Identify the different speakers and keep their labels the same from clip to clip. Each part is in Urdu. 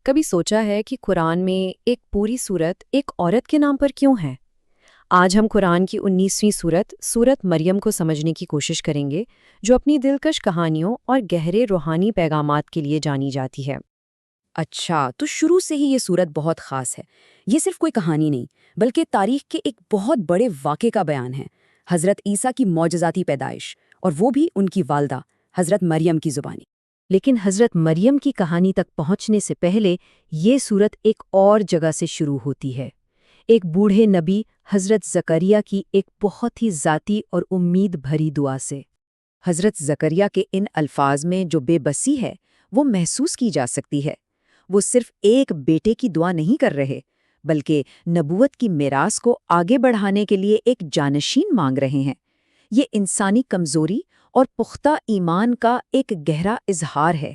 Speaker 1: کبھی سوچا ہے کہ قرآن میں ایک پوری سورت ایک عورت کے نام پر کیوں ہے؟ آج ہم قرآن کی 19ویں سورت مریم کو سمجھنے کی کوشش کریں گے، جو اپنی دلکش کہانیوں اور گہرے روحانی پیغامات کے لیے جانی جاتی ہے۔
Speaker 2: اچھا، تو شروع سے ہی یہ صورت بہت خاص ہے۔ یہ صرف کوئی کہانی نہیں، بلکہ تاریخ کے ایک بہت بڑے واقعے کا بیان ہے، حضرت عیسیٰ کی معجزاتی پیدائش، اور وہ بھی ان کی والدہ حضرت مریم کی زبانی۔
Speaker 1: لیکن حضرت مریم کی کہانی تک پہنچنے سے پہلے یہ سورت ایک اور جگہ سے شروع ہوتی ہے، ایک بوڑھے نبی حضرت زکریا کی ایک بہت ہی ذاتی اور امید بھری دعا سے۔
Speaker 2: حضرت زکریا کے ان الفاظ میں جو بے بسی ہے وہ محسوس کی جا سکتی ہے۔ وہ صرف ایک بیٹے کی دعا نہیں کر رہے، بلکہ نبوت کی میراث کو آگے بڑھانے کے لیے ایک جانشین مانگ رہے ہیں۔ یہ انسانی کمزوری اور پختہ ایمان کا ایک گہرا اظہار ہے۔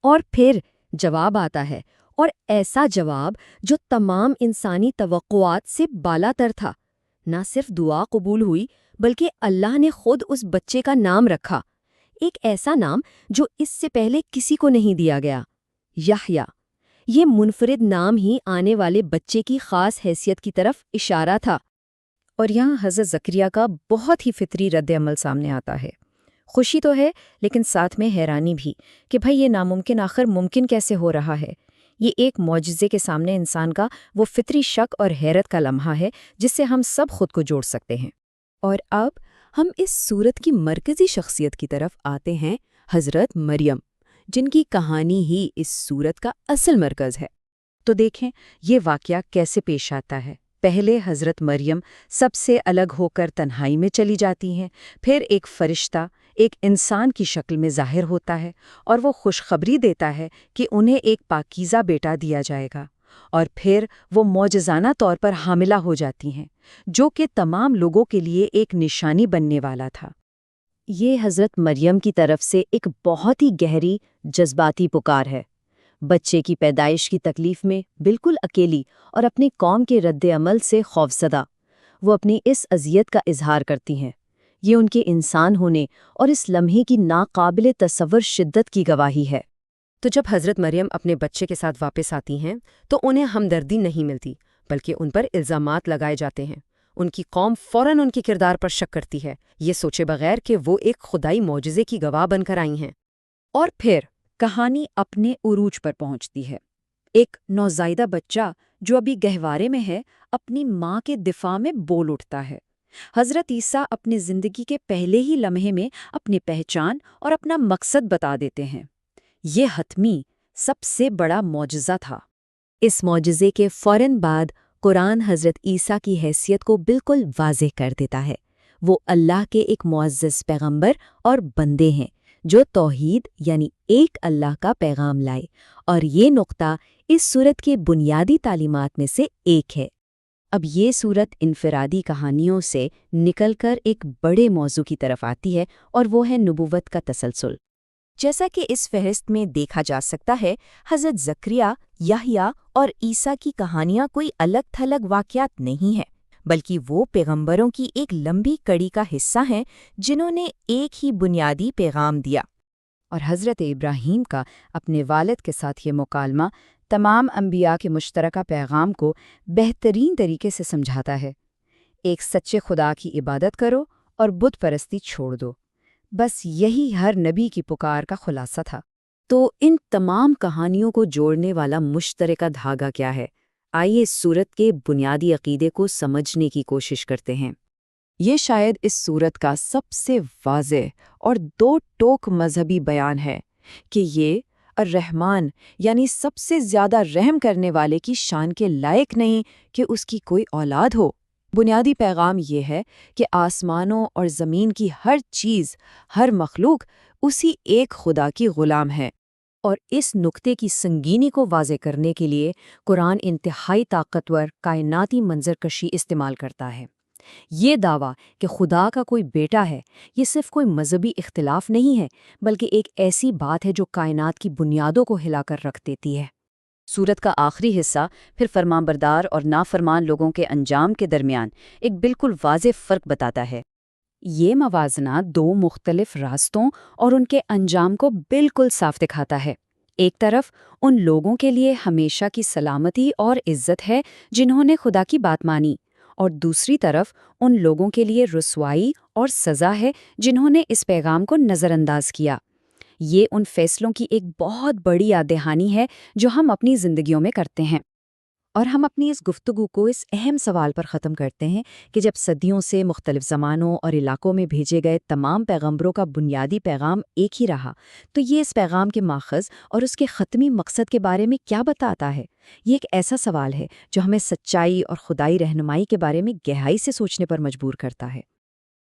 Speaker 1: اور پھر جواب آتا ہے، اور ایسا جواب جو تمام انسانی توقعات سے بالا تر تھا۔ نہ صرف دعا قبول ہوئی، بلکہ اللہ نے خود اس بچے کا نام رکھا، ایک ایسا نام جو اس سے پہلے کسی کو نہیں دیا گیا، یحییٰ۔ یہ منفرد نام ہی آنے والے بچے کی خاص حیثیت کی طرف اشارہ تھا۔
Speaker 2: اور یہاں حضرت زکریا کا بہت ہی فطری رد عمل سامنے آتا ہے۔ خوشی تو ہے، لیکن ساتھ میں حیرانی بھی کہ بھئی یہ ناممکن آخر ممکن کیسے ہو رہا ہے۔ یہ ایک معجزے کے سامنے انسان کا وہ فطری شک اور حیرت کا لمحہ ہے جس سے ہم سب خود کو جوڑ سکتے ہیں۔
Speaker 1: اور اب ہم اس سورت کی مرکزی شخصیت کی طرف آتے ہیں، حضرت مریم، جن کی کہانی ہی اس سورت کا اصل مرکز ہے۔
Speaker 2: تو دیکھیں یہ واقعہ کیسے پیش آتا ہے۔ پہلے حضرت مریم سب سے الگ ہو کر تنہائی میں چلی جاتی ہیں، پھر ایک فرشتہ ایک انسان کی شکل میں ظاہر ہوتا ہے اور وہ خوشخبری دیتا ہے کہ انہیں ایک پاکیزہ بیٹا دیا جائے گا، اور پھر وہ معجزانہ طور پر حاملہ ہو جاتی ہیں، جو کہ تمام لوگوں کے لیے ایک نشانی بننے والا تھا۔
Speaker 1: یہ حضرت مریم کی طرف سے ایک بہت ہی گہری جذباتی پکار ہے۔ بچے کی پیدائش کی تکلیف میں بالکل اکیلی اور اپنی قوم کے رد عمل سے خوفزدہ، وہ اپنی اس اذیت کا اظہار کرتی ہیں۔ یہ ان کے انسان ہونے اور اس لمحے کی ناقابل تصور شدت کی گواہی ہے۔
Speaker 2: تو جب حضرت مریم اپنے بچے کے ساتھ واپس آتی ہیں تو انہیں ہمدردی نہیں ملتی، بلکہ ان پر الزامات لگائے جاتے ہیں۔ ان کی قوم فوراً ان کے کردار پر شک کرتی ہے، یہ سوچے بغیر کہ وہ ایک خدائی معجزے کی گواہ بن کر آئی ہیں۔ اور پھر کہانی اپنے عروج پر پہنچتی ہے۔ ایک نوزائیدہ بچہ جو ابھی گہوارے میں ہے اپنی ماں کے دفاع میں بول اٹھتا ہے۔ حضرت عیسیٰ اپنی زندگی کے پہلے ہی لمحے میں اپنی پہچان اور اپنا مقصد بتا دیتے ہیں۔ یہ حتمی سب سے بڑا معجزہ تھا۔
Speaker 1: اس معجزے کے فوراً بعد قرآن حضرت عیسیٰ کی حیثیت کو بالکل واضح کر دیتا ہے۔ وہ اللہ کے ایک معزز پیغمبر اور بندے ہیں جو توحید یعنی ایک اللہ کا پیغام لائے، اور یہ نقطہ اس سورت کے بنیادی تعلیمات میں سے ایک ہے۔ اب یہ سورت انفرادی کہانیوں سے نکل کر ایک بڑے موضوع کی طرف آتی ہے، اور وہ ہے نبوت کا تسلسل۔ جیسا کہ اس فہرست میں دیکھا جا سکتا ہے، حضرت زکریا، یحییٰ اور عیسیٰ کی کہانیاں کوئی الگ تھلگ واقعات نہیں ہیں، بلکہ وہ پیغمبروں کی ایک لمبی کڑی کا حصہ ہیں جنہوں نے ایک ہی بنیادی پیغام دیا۔
Speaker 2: اور حضرت ابراہیم کا اپنے والد کے ساتھ یہ مکالمہ تمام انبیاء کے مشترکہ پیغام کو بہترین طریقے سے سمجھاتا ہے۔ ایک سچے خدا کی عبادت کرو اور بت پرستی چھوڑ دو، بس یہی ہر نبی کی پکار کا خلاصہ تھا۔
Speaker 1: تو ان تمام کہانیوں کو جوڑنے والا مشترکہ دھاگا کیا ہے؟ آئیے اس سورت کے بنیادی عقیدے کو سمجھنے کی کوشش کرتے ہیں۔
Speaker 2: یہ شاید اس سورت کا سب سے واضح اور دو ٹوک مذہبی بیان ہے کہ یہ الرحمن یعنی سب سے زیادہ رحم کرنے والے کی شان کے لائق نہیں کہ اس کی کوئی اولاد ہو۔ بنیادی پیغام یہ ہے کہ آسمانوں اور زمین کی ہر چیز، ہر مخلوق اسی ایک خدا کی غلام ہے۔
Speaker 1: اور اس نقطے کی سنگینی کو واضح کرنے کے لیے قرآن انتہائی طاقتور کائناتی منظر کشی استعمال کرتا ہے۔ یہ دعویٰ کہ خدا کا کوئی بیٹا ہے، یہ صرف کوئی مذہبی اختلاف نہیں ہے، بلکہ ایک ایسی بات ہے جو کائنات کی بنیادوں کو ہلا کر رکھ دیتی ہے۔
Speaker 2: سورت کا آخری حصہ پھر فرمانبردار اور نافرمان لوگوں کے انجام کے درمیان ایک بالکل واضح فرق بتاتا ہے۔ یہ موازنہ دو مختلف راستوں اور ان کے انجام کو بالکل صاف دکھاتا ہے۔
Speaker 3: ایک طرف ان لوگوں کے لیے ہمیشہ کی سلامتی اور عزت ہے جنہوں نے خدا کی بات مانی، اور دوسری طرف ان لوگوں کے لیے رسوائی اور سزا ہے جنہوں نے اس پیغام کو نظر انداز کیا۔ یہ ان فیصلوں کی ایک بہت بڑی یاد دہانی ہے جو ہم اپنی زندگیوں میں کرتے ہیں۔
Speaker 1: اور ہم اپنی اس گفتگو کو اس اہم سوال پر ختم کرتے ہیں کہ جب صدیوں سے مختلف زمانوں اور علاقوں میں بھیجے گئے تمام پیغمبروں کا بنیادی پیغام ایک ہی رہا، تو یہ اس پیغام کے ماخذ اور اس کے ختمی مقصد کے بارے میں کیا بتاتا ہے؟ یہ ایک ایسا سوال ہے جو ہمیں سچائی اور خدائی رہنمائی کے بارے میں گہرائی سے سوچنے پر مجبور کرتا ہے۔